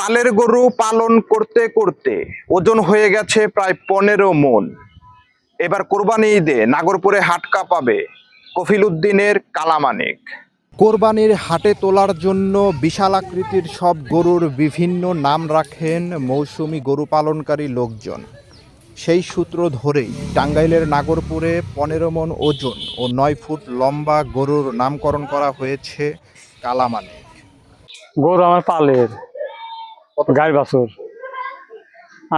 পালের গরু পালন করতে করতে ওজন হয়ে গেছে প্রায় 15 মণ। এবার কোরবানি ঈদে নাগরপুরে হাট কাঁপাবে কফিল উদ্দিনের কালামানিক। কোরবানির হাটে তোলার জন্য বিশাল আকৃতির সব গরুর বিভিন্ন নাম রাখেন মৌসুমী গরু পালনকারী লোকজন। সেই সূত্র ধরেই টাঙ্গাইলের নাগরপুরে 15 মণ ওজন ও 9 ফুট লম্বা গরুর নামকরণ করা হয়েছে কালামানিক। গরু আমার পালের গাই বাছুর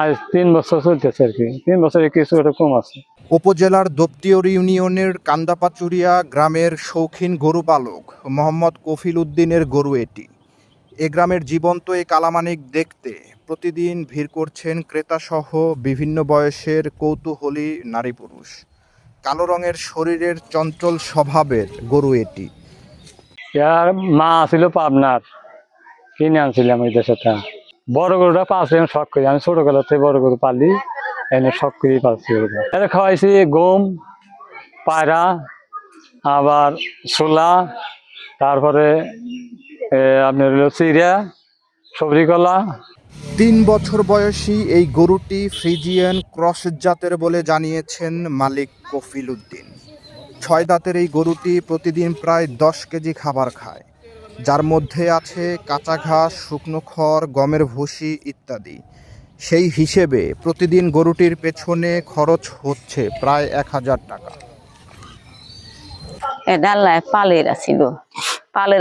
আজ 3 বছর চলতেছে আর কি, 3 বছরে কিছু একটা কম আছে। উপজেলার দপ্তিয়র ইউনিয়নের কান্দাপাচুরিয়া গ্রামের শৌখিন গরু পালক মোহাম্মদ কফিল উদ্দিনের গরু এটি। এ গ্রামের জীবন্ত এই কালামানিক দেখতে প্রতিদিন ভিড় করছেন ক্রেতাসহ বিভিন্ন বয়সের কৌতূহলী নারী পুরুষ। কালো রঙের শরীরের চঞ্চল স্বভাবের গরু এটি। আর মা ছিল পাবনার, কিনে আনছিলাম এই দেশটা। বড় গরুটা পালছি আমি শখ করি, আমি ছোটবেলা থেকে বড় গরু পালি, এনে শখ করেই পালছি গরুটা। এটা খাওয়াইছি গম, পায়রা, আবার ছোলা, তারপরে আপনার হলো চিড়া, সবজি কলা। 3 বছর বয়সী এই গরুটি ফ্রিজিয়ান ক্রস জাতের বলে জানিয়েছেন মালিক কফিল উদ্দিন। 6 দাঁতের এই গরুটি প্রতিদিন প্রায় 10 কেজি খাবার খায়, যার মধ্যে আছে কাঁচা ঘাস, শুকনো খড়, গমের ভুসি ইত্যাদি। সেই হিসেবে প্রতিদিন গরুটির পেছনে খরচ হচ্ছে প্রায় 1000 টাকা। ডাল্লায় পালের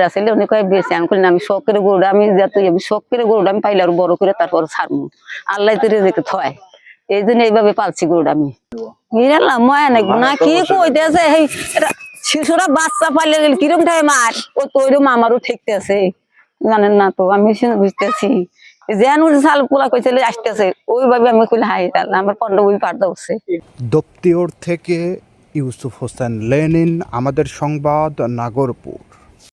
আছিল উনি কয়ে বেশি আমি করি না, আমি শখ করে গরুটা আমি শখ করে গরুটা আমি পাইলে আর বড় করে তারপর ছাড়বো, আল্লাহ তো রেজেকে থয়, এই জন্য এইভাবে পালছি গরুটা আমি। নিরালাম ময়া নাকি না কি কইতেছে, শিশুরা বাচ্চা পাইলে গেলে কিরম থাকে মার ও তো ওইরকম আমারও ঠেকতে আছে, জানেন না তো আমি বুঝতেছি যেন চাল পোলা কইছিল আসতেছে ওইভাবে আমি কইলে হাই আমার 15 বই পার দছে। দপ্তিয়র থেকে ইউসুফ হোসেন লেনিন, আমাদের সংবাদ, নাগরপুর।